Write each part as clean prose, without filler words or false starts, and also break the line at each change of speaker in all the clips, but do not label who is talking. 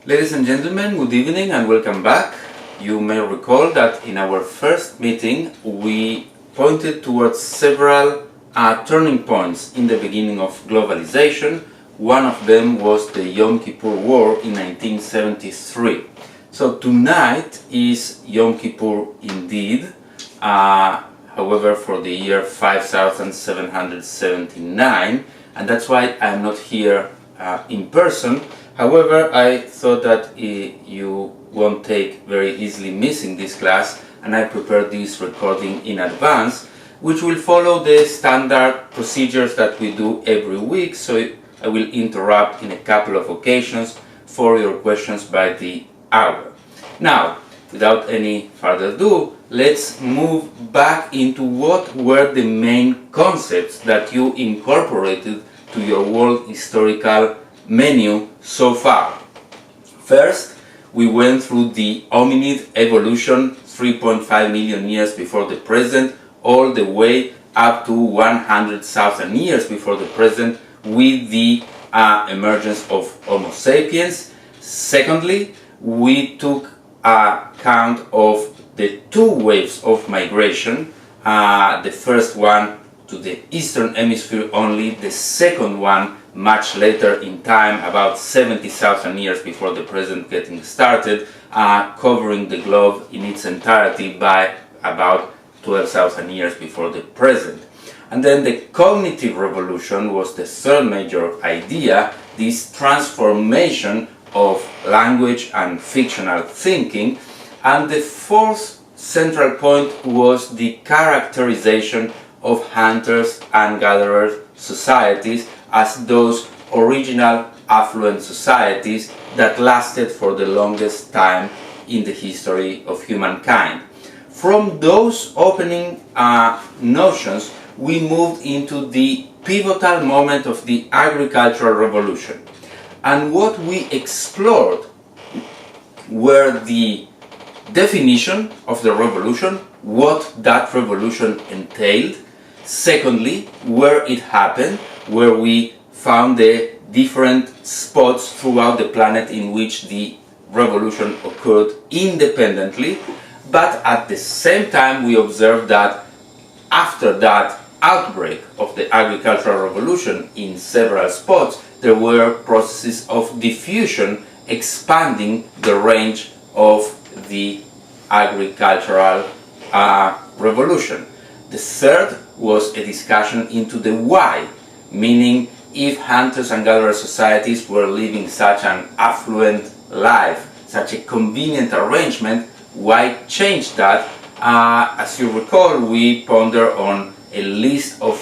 Ladies and gentlemen, good evening and welcome back. You may recall that in our first meeting we pointed towards several turning points in the beginning of globalization. One of them was the Yom Kippur War in 1973. So tonight is Yom Kippur indeed, however for the year 5779, and that's why I'm not here in person. However, I thought that you won't take very easily missing this class, and I prepared this recording in advance, which will follow the standard procedures that we do every week, so I will interrupt in a couple of occasions for your questions by the hour. Now, without any further ado, let's move back into what were the main concepts that you incorporated to your world historical menu so far. First, we went through the hominid evolution 3.5 million years before the present, all the way up to 100,000 years before the present with the emergence of Homo sapiens. Secondly, we took account of the two waves of migration, the first one to the eastern hemisphere only, the second one much later in time, about 70,000 years before the present getting started, covering the globe in its entirety by about 12,000 years before the present. And then the cognitive revolution was the third major idea, this transformation of language and fictional thinking. And the fourth central point was the characterization of hunters and gatherers societies as those original affluent societies that lasted for the longest time in the history of humankind. From those opening notions, we moved into the pivotal moment of the agricultural revolution. And what we explored were the definition of the revolution, what that revolution entailed. Secondly, where it happened, where we found the different spots throughout the planet in which the revolution occurred independently. But at the same time, we observed that after that outbreak of the agricultural revolution in several spots, there were processes of diffusion expanding the range of the agricultural revolution. The third was a discussion into the why, meaning if hunters and gatherers societies were living such an affluent life, such a convenient arrangement, why change that? As you recall, we ponder on a list of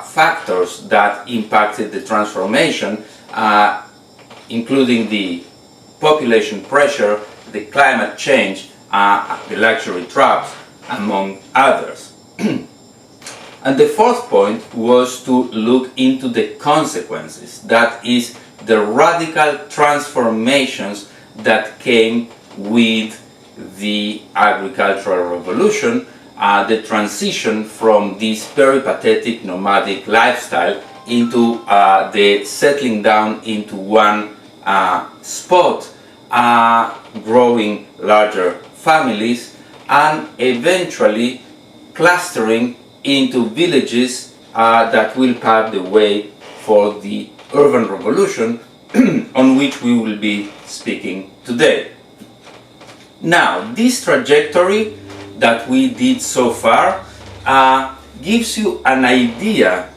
factors that impacted the transformation, including the population pressure, the climate change, the luxury traps, among others. And the fourth point was to look into the consequences, that is, the radical transformations that came with the agricultural revolution, the transition from this peripatetic nomadic lifestyle into the settling down into one spot, growing larger families, and eventually clustering into villages that will pave the way for the urban revolution on which we will be speaking today. Now, this trajectory that we did so far gives you an idea,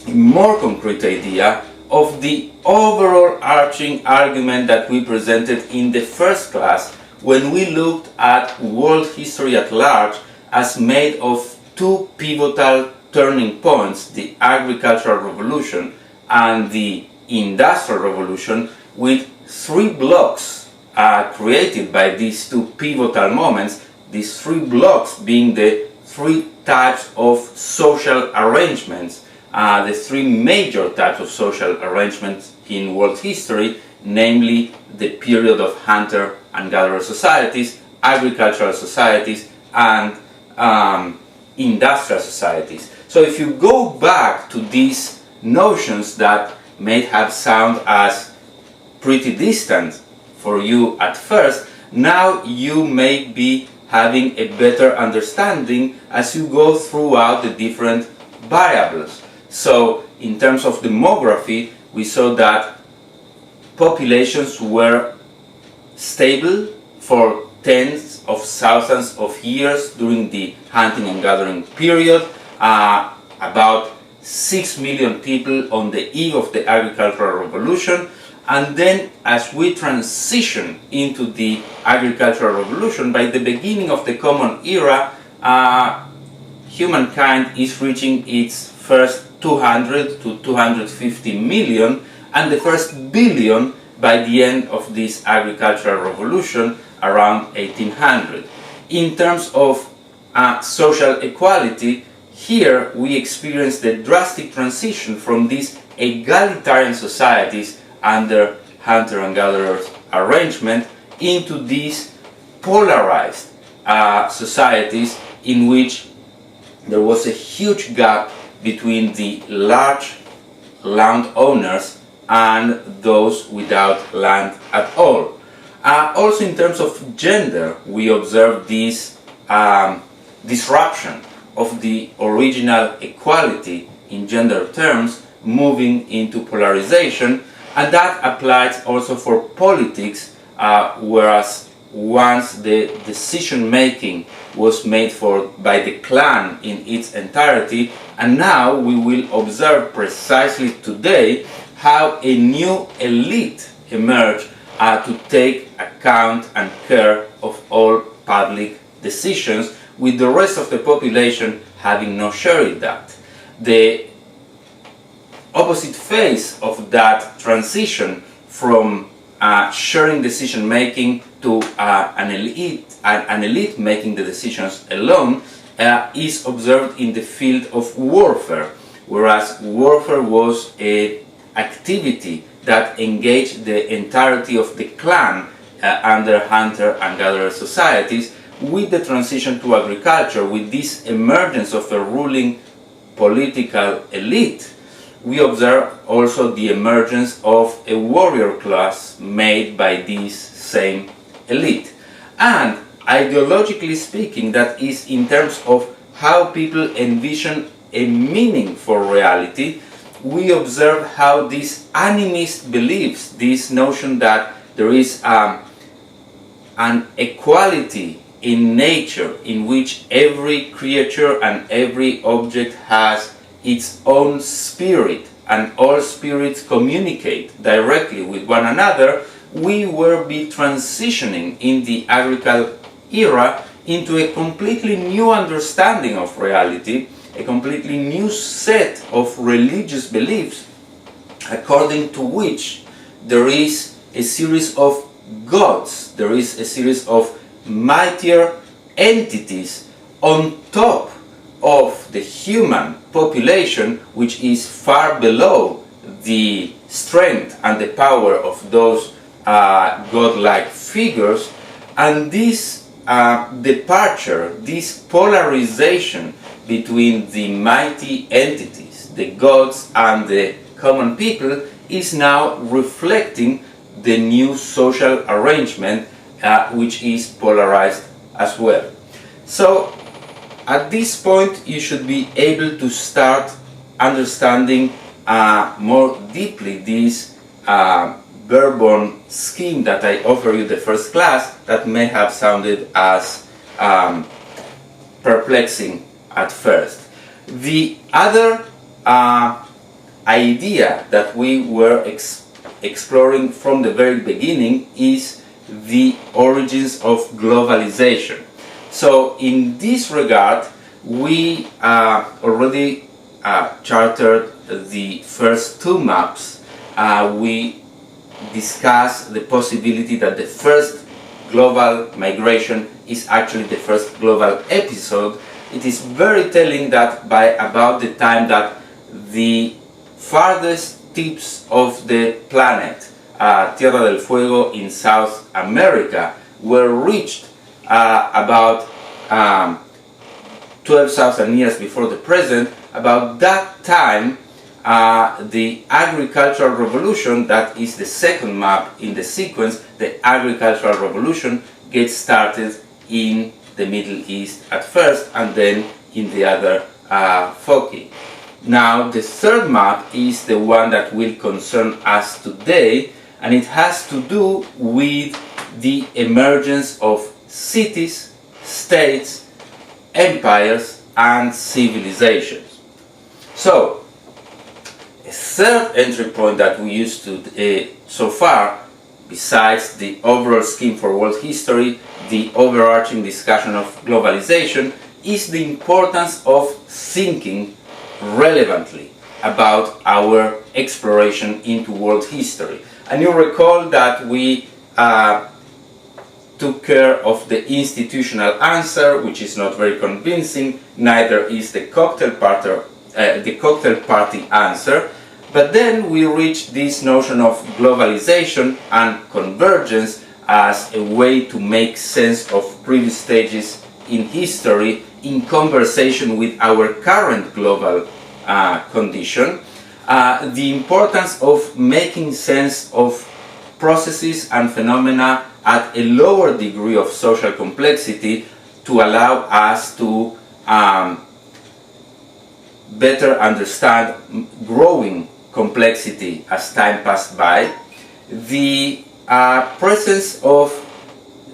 a more concrete idea, of the overall arching argument that we presented in the first class when we looked at world history at large as made of two pivotal turning points, the agricultural revolution and the industrial revolution, with three blocks created by these two pivotal moments, these three blocks being the three types of social arrangements, the three major types of social arrangements in world history, namely the period of hunter and gatherer societies, agricultural societies, and industrial societies. So if you go back to these notions that may have sound as pretty distant for you at first, now you may be having a better understanding as you go throughout the different variables. So in terms of demography, we saw that populations were stable for tens of thousands of years during the hunting and gathering period. About 6 million people on the eve of the agricultural revolution, and then as we transition into the agricultural revolution, by the beginning of the Common Era, humankind is reaching its first 200 to 250 million, and the first billion by the end of this agricultural revolution around 1800. In terms of social equality, here we experience the drastic transition from these egalitarian societies under hunter and gatherers arrangement into these polarized societies in which there was a huge gap between the large landowners and those without land at all. Also in terms of gender, we observe this disruption of the original equality in gender terms moving into polarization, and that applies also for politics, whereas once the decision making was made by the clan in its entirety, and now we will observe precisely today how a new elite emerged to take account and care of all public decisions, with the rest of the population having no share in that. The opposite phase of that transition from sharing decision making to an elite making the decisions alone is observed in the field of warfare, whereas warfare was an activity that engaged the entirety of the clan under hunter and gatherer societies. With the transition to agriculture, with this emergence of a ruling political elite, we observe also the emergence of a warrior class made by this same elite. And ideologically speaking, that is in terms of how people envision a meaning for reality, we observe how these animist beliefs, this notion that there is an equality in nature in which every creature and every object has its own spirit and all spirits communicate directly with one another, we will be transitioning in the agricultural era into a completely new understanding of reality, a completely new set of religious beliefs according to which there is a series of gods, there is a series of mightier entities on top of the human population, which is far below the strength and the power of those godlike figures. And this departure, this polarization between the mighty entities, the gods and the common people, is now reflecting the new social arrangement, which is polarized as well. So at this point you should be able to start understanding more deeply this Bourbon scheme that I offered you the first class, that may have sounded as perplexing at first. The other idea that we were exploring from the very beginning is the origins of globalization. So in this regard, we already charted the first two maps. We discussed the possibility that the first global migration is actually the first global episode. It is very telling that by about the time that the farthest tips of the planet, Tierra del Fuego in South America, were reached about 12,000 years before the present. About that time, the agricultural revolution, that is the second map in the sequence, the agricultural revolution gets started in the Middle East at first and then in the other foci. Now the third map is the one that will concern us today, and it has to do with the emergence of cities, states, empires and civilizations. So a third entry point that we used to so far, besides the overall scheme for world history, the overarching discussion of globalization, is the importance of thinking relevantly about our exploration into world history. And you recall that we took care of the institutional answer, which is not very convincing, neither is the cocktail party answer. But then we reached this notion of globalization and convergence as a way to make sense of previous stages in history in conversation with our current global condition. The importance of making sense of processes and phenomena at a lower degree of social complexity to allow us to better understand growing complexity as time passed by. The presence of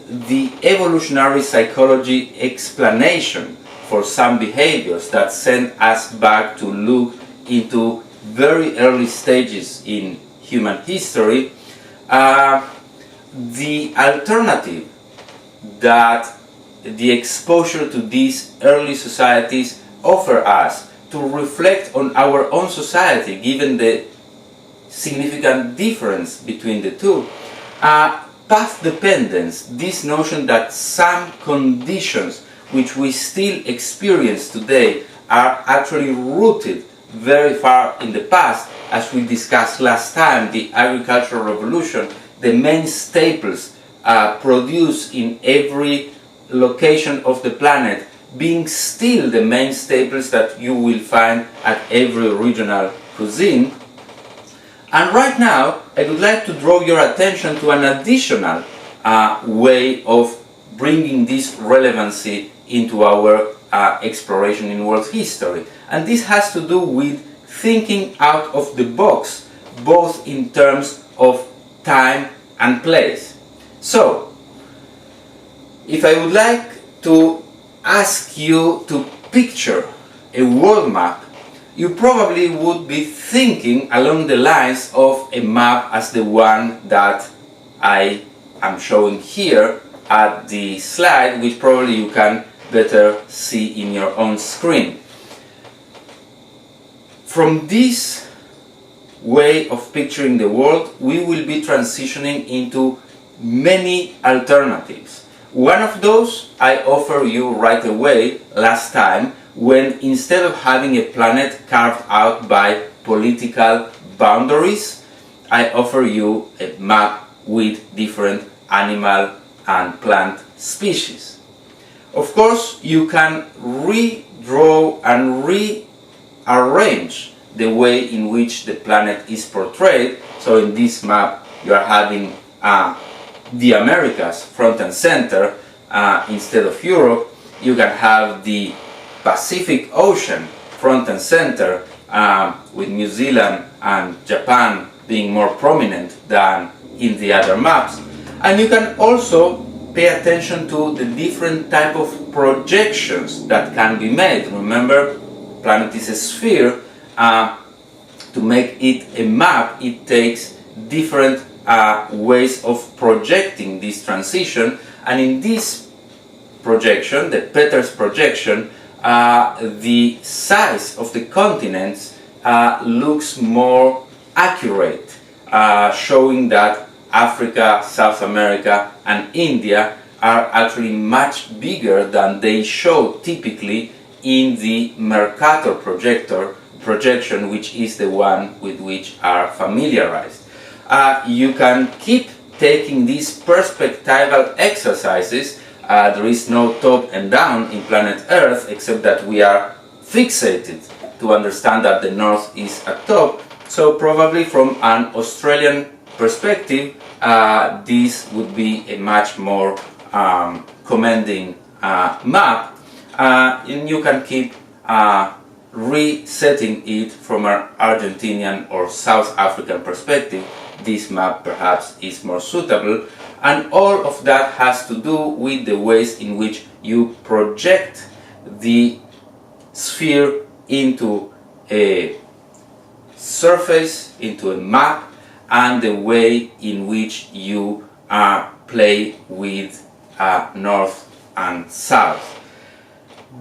the evolutionary psychology explanation for some behaviors that send us back to look into very early stages in human history. The alternative that the exposure to these early societies offer us to reflect on our own society, given the significant difference between the two. Path dependence, this notion that some conditions which we still experience today are actually rooted very far in the past. As we discussed last time, the agricultural revolution, the main staples produced in every location of the planet being still the main staples that you will find at every regional cuisine. And right now, I would like to draw your attention to an additional way of bringing this relevancy into our exploration in world history. And this has to do with thinking out of the box, both in terms of time and place. So, if I would like to ask you to picture a world map, you probably would be thinking along the lines of a map as the one that I am showing here at the slide, which probably you can better see in your own screen. From this way of picturing the world, we will be transitioning into many alternatives. One of those I offer you right away last time, when instead of having a planet carved out by political boundaries, I offer you a map with different animal and plant species. Of course, you can redraw and rearrange the way in which the planet is portrayed. So in this map you are having the Americas front and center instead of Europe. You can have the Pacific Ocean front and center, with New Zealand and Japan being more prominent than in the other maps. And you can also pay attention to the different type of projections that can be made. Remember, planet is a sphere. To make it a map, it takes different ways of projecting this transition. And in this projection, the Peters projection, the size of the continents looks more accurate, showing that Africa, South America and India are actually much bigger than they show typically in the Mercator projection, which is the one with which are familiarized. You can keep taking these perspectival exercises. There is no top and down in planet Earth, except that we are fixated to understand that the north is at top. So probably from an Australian perspective, this would be a much more commanding map, and you can keep resetting it from an Argentinian or South African perspective. This map perhaps is more suitable, and all of that has to do with the ways in which you project the sphere into a surface, into a map, and the way in which you play with north and south.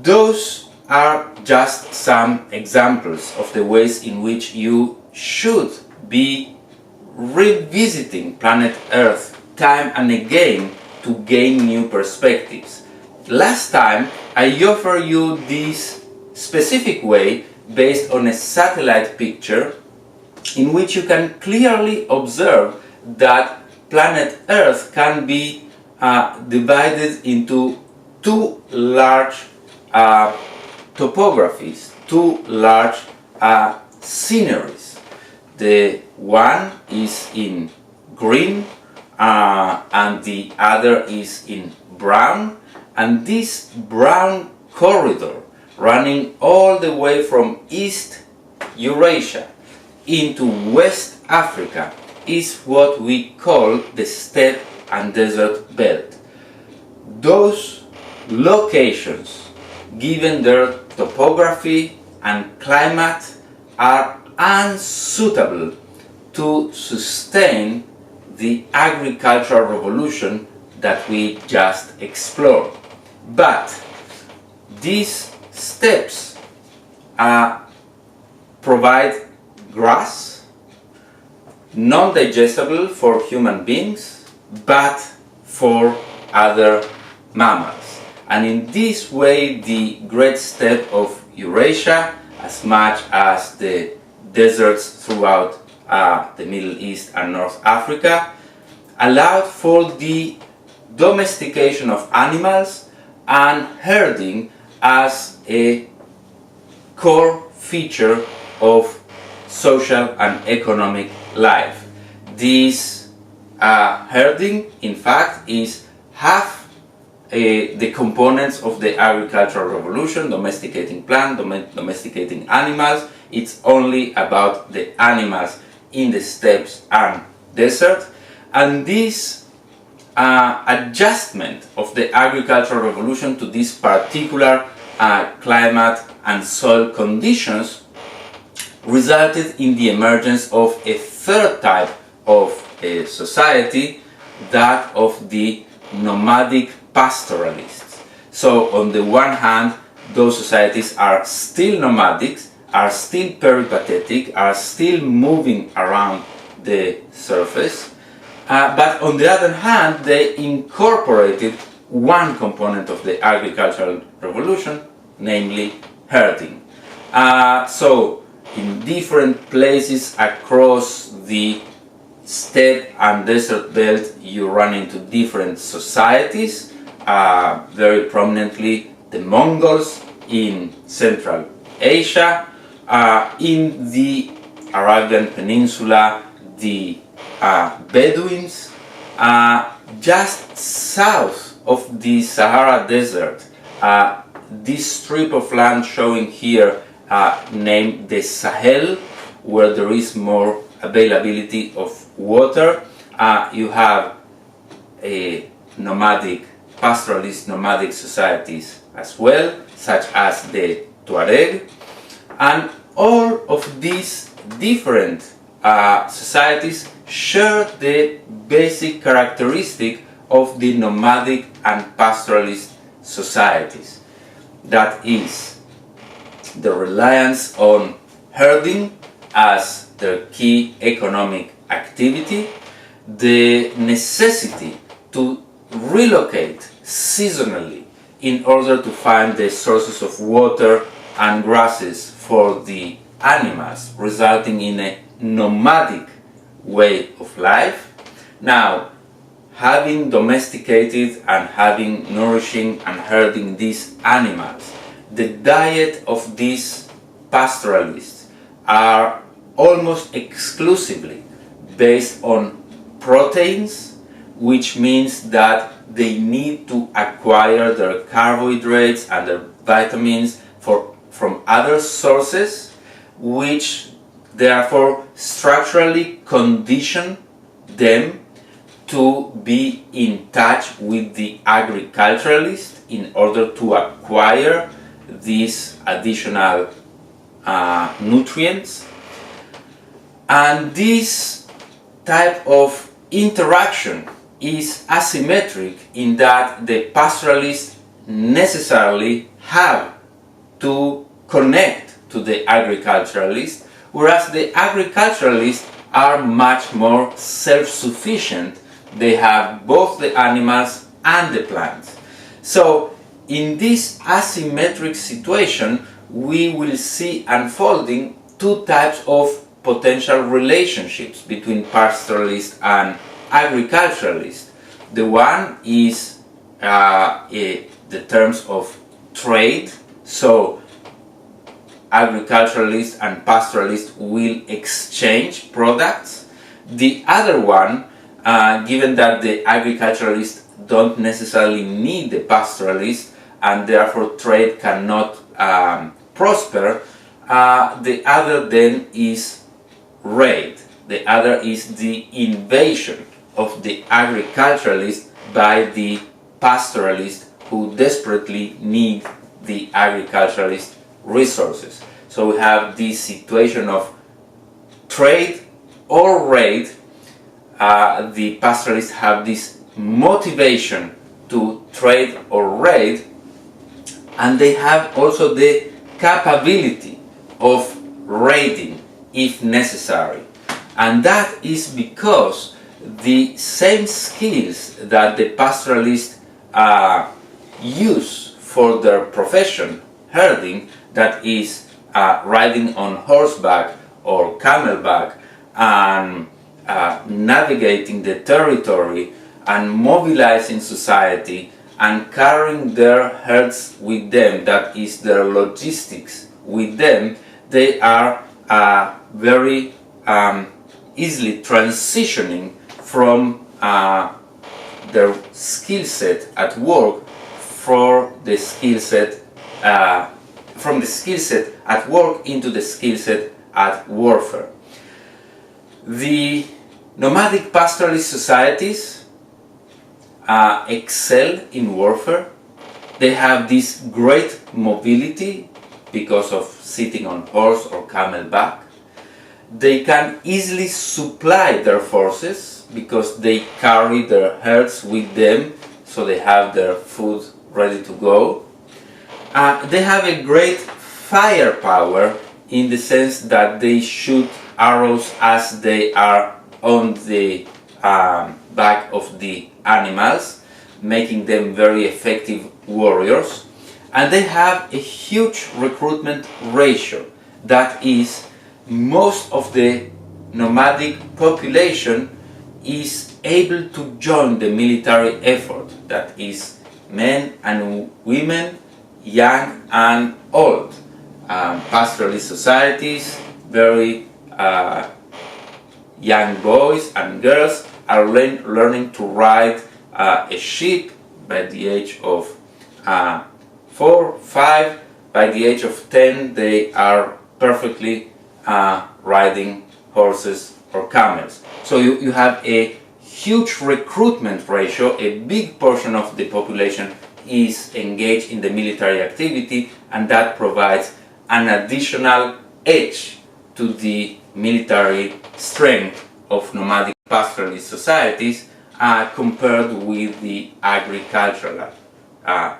Those are just some examples of the ways in which you should be revisiting planet Earth time and again to gain new perspectives. Last time I offered you this specific way based on a satellite picture in which you can clearly observe that planet Earth can be divided into two large topographies, two large sceneries. The one is in green and the other is in brown, and this brown corridor running all the way from East Eurasia into West Africa is what we call the steppe and desert belt. Those locations, given their topography and climate, are unsuitable to sustain the agricultural revolution that we just explored. But these steppes provide grass, non-digestible for human beings, but for other mammals. And in this way, the great steppe of Eurasia, as much as the deserts throughout the Middle East and North Africa, allowed for the domestication of animals and herding as a core feature of social and economic life. This herding, in fact, is half the components of the agricultural revolution: domesticating plants, domesticating animals. It's only about the animals in the steppes and desert, and this adjustment of the agricultural revolution to this particular climate and soil conditions resulted in the emergence of a third type of society, that of the nomadic pastoralists. So on the one hand, those societies are still nomadic, are still peripatetic, are still moving around the surface, but on the other hand, they incorporated one component of the agricultural revolution, namely herding. So in different places across the steppe and desert belt, you run into different societies, very prominently the Mongols in Central Asia, in the Arabian Peninsula, the Bedouins, just south of the Sahara Desert, this strip of land showing here named the Sahel, where there is more availability of water. You have a pastoralist nomadic societies as well, such as the Tuareg, and all of these different societies share the basic characteristic of the nomadic and pastoralist societies. That is the reliance on herding as their key economic activity, the necessity to relocate seasonally in order to find the sources of water and grasses for the animals, resulting in a nomadic way of life. Now, having domesticated and having nourishing and herding these animals, the diet of these pastoralists are almost exclusively based on proteins, which means that they need to acquire their carbohydrates and their vitamins from other sources, which therefore structurally condition them to be in touch with the agriculturalist in order to acquire these additional nutrients. And this type of interaction is asymmetric in that the pastoralists necessarily have to connect to the agriculturalist, whereas the agriculturalists are much more self-sufficient. They have both the animals and the plants. So in this asymmetric situation, we will see unfolding two types of potential relationships between pastoralists and agriculturalists. The one is the terms of trade, so agriculturalists and pastoralists will exchange products. The other one, given that the agriculturalists don't necessarily need the pastoralists and therefore trade cannot prosper, the other then is raid. The other is the invasion of the agriculturalists by the pastoralists who desperately need the agriculturalist resources. So we have this situation of trade or raid. The pastoralists have this motivation to trade or raid, and they have also the capability of raiding if necessary. And that is because the same skills that the pastoralists use for their profession, herding, that is riding on horseback or camelback and navigating the territory and mobilizing society and carrying their herds with them, that is their logistics with them, they are very easily transitioning from their skill set at work from the skill set at work into the skill set at warfare. The nomadic pastoralist societies excel in warfare. They have this great mobility because of sitting on horse or camelback. They can easily supply their forces because they carry their herds with them, so they have their food ready to go. They have a great firepower in the sense that they shoot arrows as they are on the back of the animals, making them very effective warriors. And they have a huge recruitment ratio. That is, most of the nomadic population is able to join the military effort. That is, men and women, young and old. Pastoralist societies, very young boys and girls are learning to ride a sheep by the age of 4, 5. By the age of 10 they are perfectly riding horses or camels. So you have a huge recruitment ratio. A big portion of the population is engaged in the military activity, and that provides an additional edge to the military strength of nomadic pastoralist societies compared with the agricultural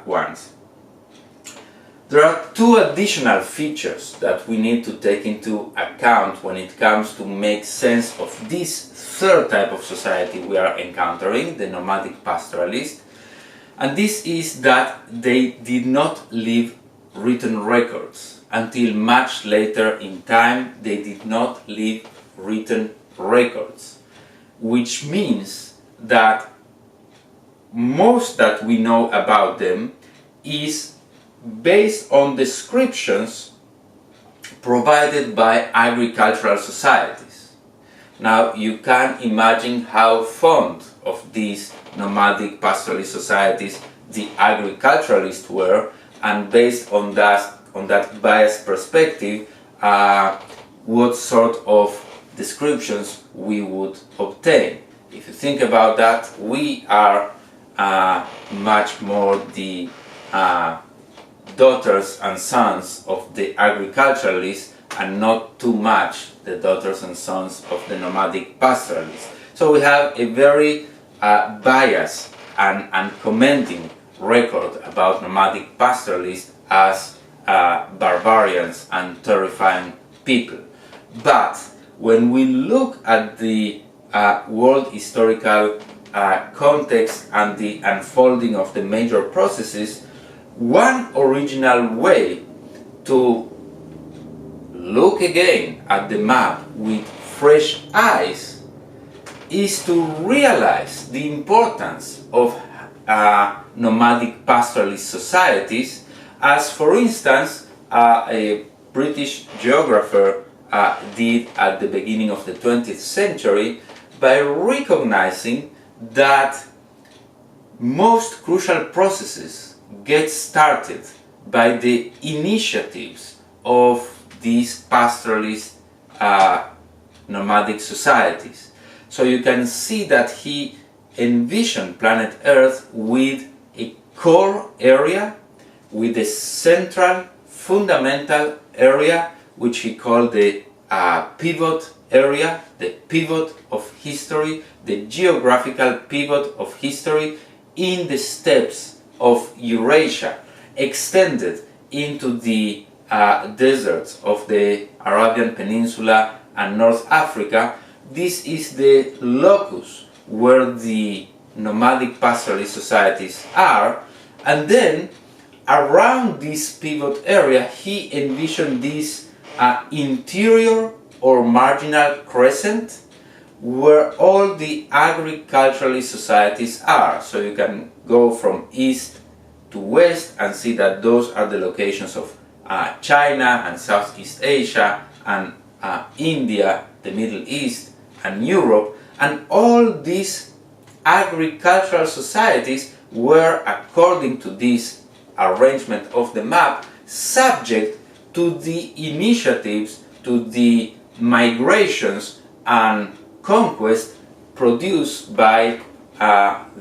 ones. There are two additional features that we need to take into account when it comes to make sense of this third type of society we are encountering, the nomadic pastoralist. And this is that they did not leave written records. Until much later in time, they did not leave written records, which means that most that we know about them is based on descriptions provided by agricultural societies. Now you can imagine how fond of these nomadic pastoralist societies the agriculturalists were, and based on that biased perspective, what sort of descriptions we would obtain. If you think about that, we are much more the daughters and sons of the agriculturalists, and not too much the daughters and sons of the nomadic pastoralists. So we have a very biased and commending record about nomadic pastoralists as barbarians and terrifying people. But when we look at the world historical context and the unfolding of the major processes, one original way to look again at the map with fresh eyes is to realize the importance of nomadic pastoralist societies, as for instance a British geographer did at the beginning of the 20th century, by recognizing that most crucial processes get started by the initiatives of these pastoralist nomadic societies. So you can see that he envisioned planet Earth with a core area, with a central fundamental area which he called the pivot area, the pivot of history, the geographical pivot of history in the steppes of Eurasia, extended into the deserts of the Arabian Peninsula and North Africa. This is the locus where the nomadic pastoralist societies are, and then around this pivot area he envisioned this interior or marginal crescent where all the agriculturalist societies are. So you can go from east to west and see that those are the locations of China and Southeast Asia and India, the Middle East and Europe, and all these agricultural societies were, according to this arrangement of the map, subject to the initiatives, to the migrations and conquest produced by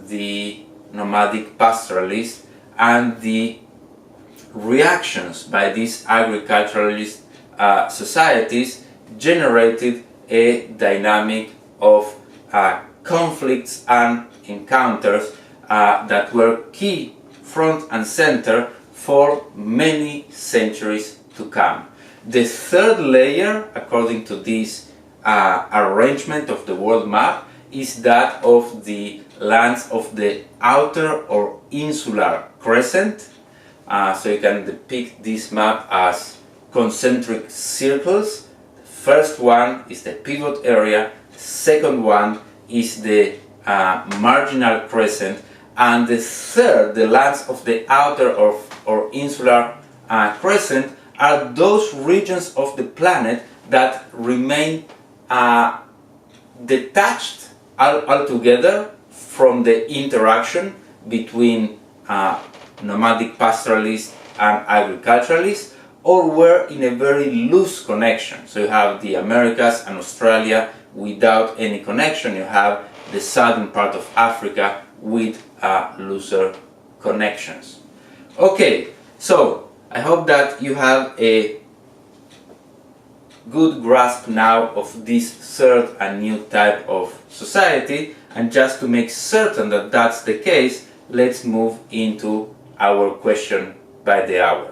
the nomadic pastoralists, and the reactions by these agriculturalist societies generated a dynamic of conflicts and encounters that were key, front and center for many centuries to come. The third layer, according to this arrangement of the world map, is that of the lands of the outer or insular crescent. So you can depict this map as concentric circles. The first one is the pivot area, the second one is the marginal crescent, and the third, the lands of the outer or insular crescent, are those regions of the planet that remain detached altogether from the interaction between nomadic pastoralists and agriculturalists, or were in a very loose connection. So you have the Americas and Australia without any connection. You have the southern part of Africa with looser connections. Okay, so I hope that you have a good grasp now of this third and new type of society, and just to make certain that that's the case, let's move into our question by the hour.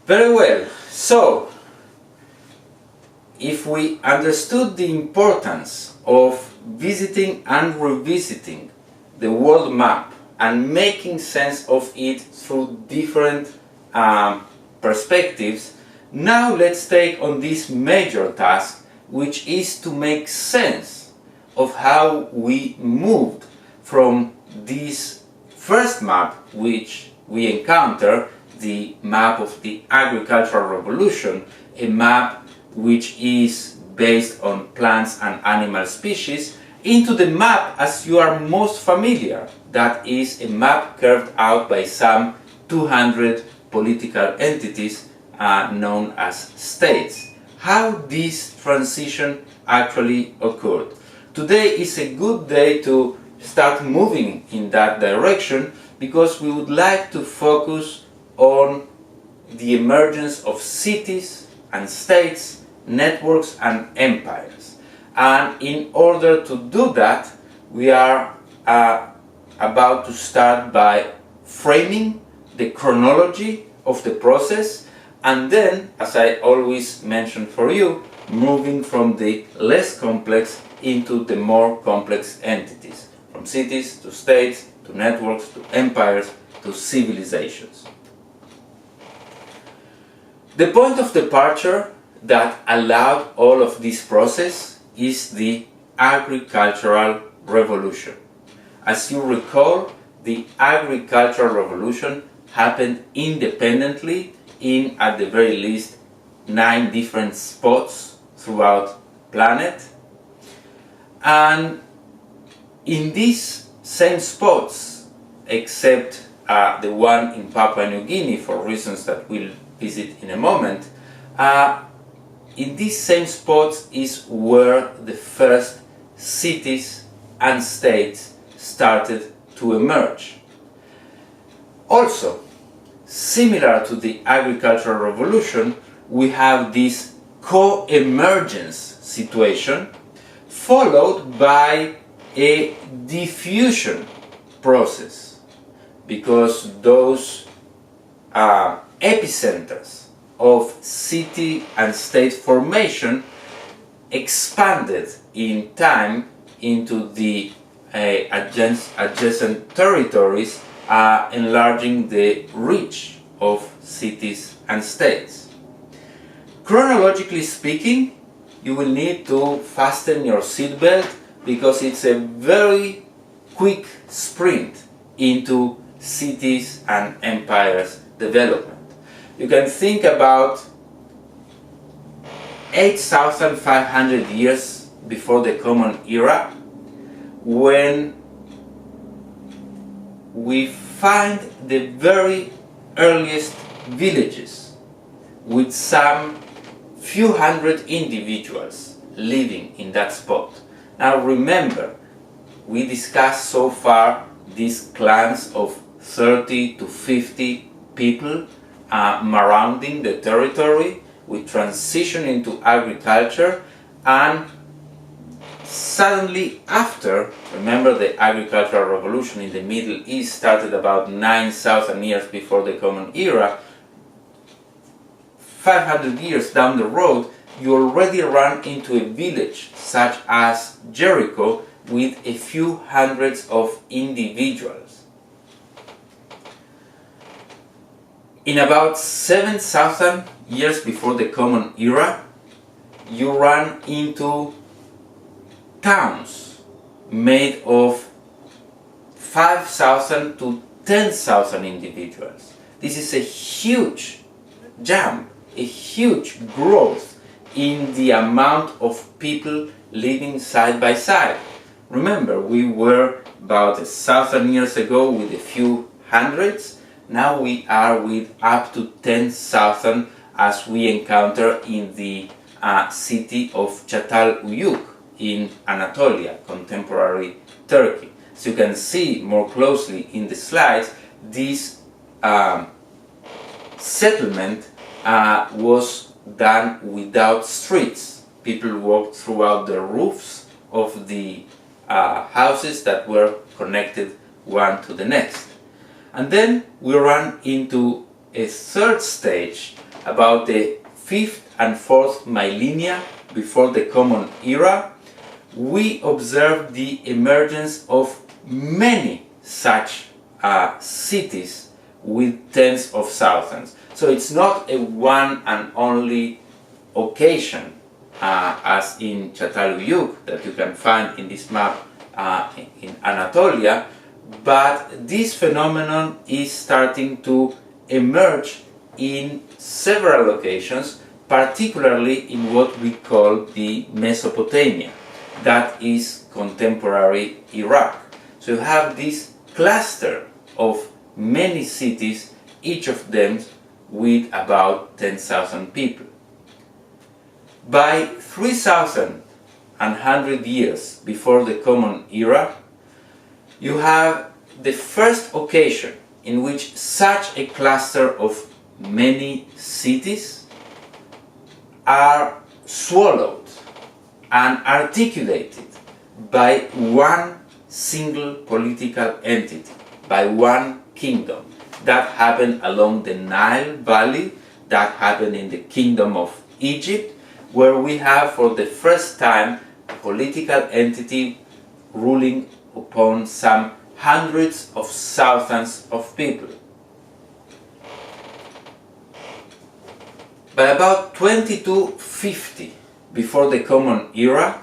Very well, so if we understood the importance of visiting and revisiting the world map and making sense of it through different perspectives, now let's take on this major task, which is to make sense of how we moved from this first map which we encounter, the map of the agricultural revolution, a map which is based on plants and animal species, into the map as you are most familiar, that is a map carved out by some 200 political entities known as states. How this transition actually occurred. Today is a good day to start moving in that direction, because we would like to focus on the emergence of cities and states, networks and empires. And in order to do that, we are about to start by framing the chronology of the process, and then, as I always mention for you, moving from the less complex into the more complex entities, from cities to states to networks to empires to civilizations. The point of departure that allowed all of this process is the agricultural revolution. As you recall, the agricultural revolution happened independently in, at the very least, 9 different spots throughout the planet. And in these same spots, except the one in Papua New Guinea for reasons that we'll visit in a moment, in these same spots is where the first cities and states started to emerge. Also, similar to the agricultural revolution, we have this co-emergence situation followed by a diffusion process, because those epicenters of city and state formation expanded in time into the adjacent territories, enlarging the reach of cities and states. Chronologically speaking, you will need to fasten your seatbelt, because it's a very quick sprint into cities and empires development. You can think about 8,500 years before the Common Era, when we find the very earliest villages with some few hundred individuals living in that spot. Now remember, we discussed so far these clans of 30 to 50 people surrounding the territory. We transition into agriculture, and suddenly after, remember the agricultural revolution in the Middle East started about 9,000 years before the Common Era. 500 years down the road, you already run into a village such as Jericho with a few hundreds of individuals. In about 7,000 years before the Common Era, you run into towns made of 5,000 to 10,000 individuals. This is a huge jump, a huge growth in the amount of people living side by side. Remember, we were about 1,000 years ago with a few hundreds. Now we are with up to 10,000, as we encounter in the city of Çatalhöyük in Anatolia, contemporary Turkey. So you can see more closely in the slides, this settlement was done without streets. People walked throughout the roofs of the houses that were connected one to the next. And then we run into a third stage, about the 5th and 4th millennia before the Common Era. We observe the emergence of many such cities with tens of thousands. So it's not a one and only occasion as in Çatalhöyük that you can find in this map in Anatolia, but this phenomenon is starting to emerge in several locations, particularly in what we call the Mesopotamia, that is contemporary Iraq. So you have this cluster of many cities, each of them with about 10,000 people. By 3,100 years before the Common Era, you have the first occasion in which such a cluster of many cities are swallowed and articulated by one single political entity, by one kingdom. That happened along the Nile Valley, that happened in the Kingdom of Egypt, where we have for the first time a political entity ruling upon some hundreds of thousands of people. By about 2250, before the Common Era,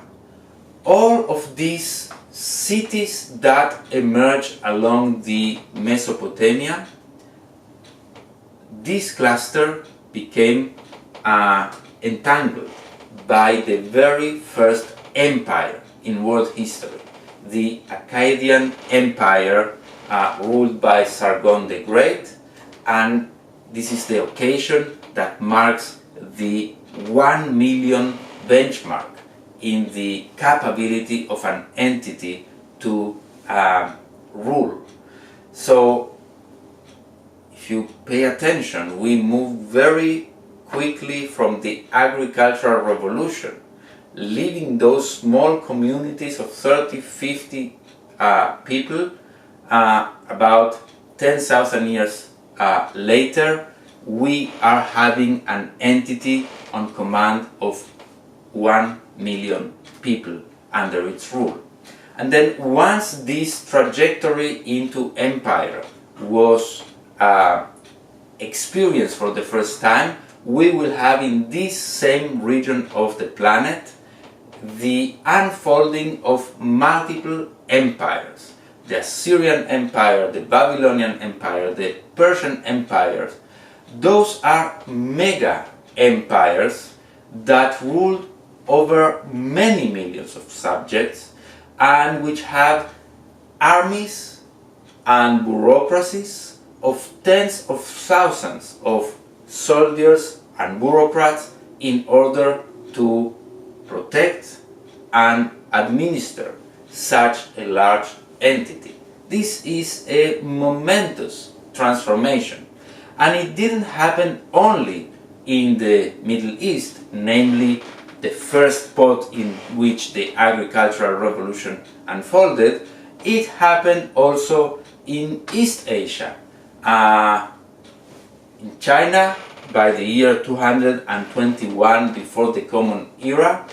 all of these cities that emerged along the Mesopotamia, this cluster became entangled by the very first empire in world history, the Akkadian Empire, ruled by Sargon the Great, and this is the occasion that marks the 1 million benchmark in the capability of an entity to rule. So, if you pay attention, we move very quickly from the agricultural revolution, leaving those small communities of 30, 50 people. About 10,000 years later, we are having an entity on command of 1 million people under its rule. And then once this trajectory into empire was experienced for the first time, we will have in this same region of the planet the unfolding of multiple empires. The Assyrian Empire, the Babylonian Empire, the Persian empires. Those are mega empires that ruled over many millions of subjects and which have armies and bureaucracies of tens of thousands of soldiers and bureaucrats in order to protect and administer such a large entity. This is a momentous transformation, and it didn't happen only in the Middle East, namely the first spot in which the agricultural revolution unfolded. It happened also in East Asia. In China, by the year 221 before the Common Era,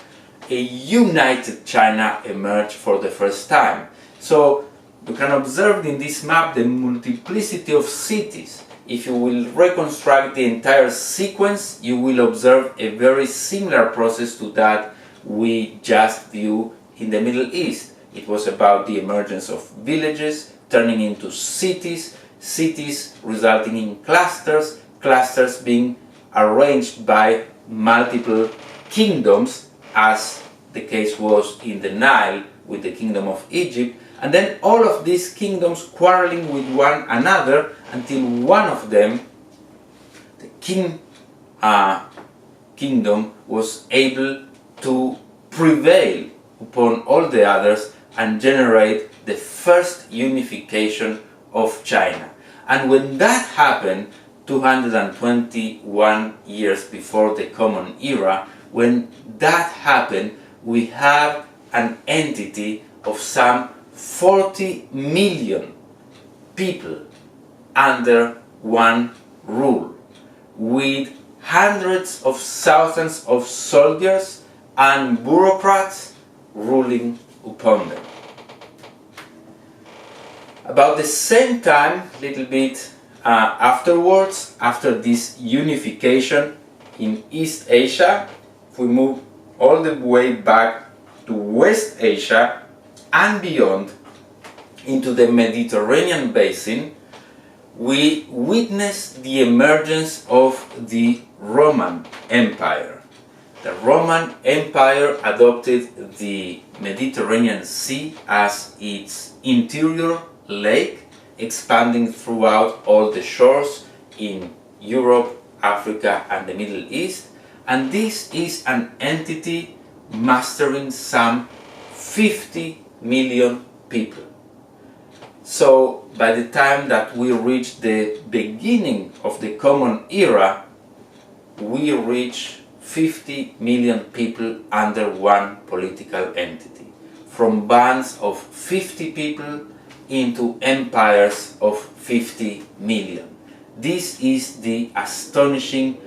a united China emerged for the first time. So you can observe in this map the multiplicity of cities. If you will reconstruct the entire sequence, you will observe a very similar process to that we just view in the Middle East. It was about the emergence of villages turning into cities, cities resulting in clusters, clusters being arranged by multiple kingdoms, as the case was in the Nile with the Kingdom of Egypt, and then all of these kingdoms quarreling with one another until one of them, the kingdom, was able to prevail upon all the others and generate the first unification of China. And when that happened, 221 years before the Common Era, when that happened, we have an entity of some 40 million people under one rule, with hundreds of thousands of soldiers and bureaucrats ruling upon them. About the same time, a little bit afterwards, after this unification in East Asia, if we move all the way back to West Asia and beyond into the Mediterranean basin, we witnessed the emergence of the Roman Empire. The Roman Empire adopted the Mediterranean Sea as its interior lake, expanding throughout all the shores in Europe, Africa and the Middle East, and this is an entity mastering some 50 million people. So by the time that we reach the beginning of the Common Era, we reach 50 million people under one political entity, from bands of 50 people into empires of 50 million. This is the astonishing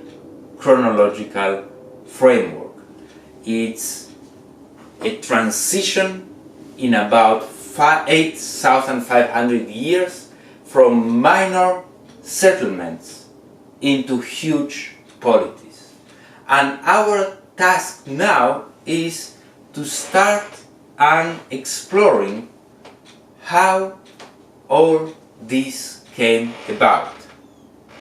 chronological framework. It's a transition in about 8,500 years from minor settlements into huge polities. And our task now is to start and exploring how all this came about.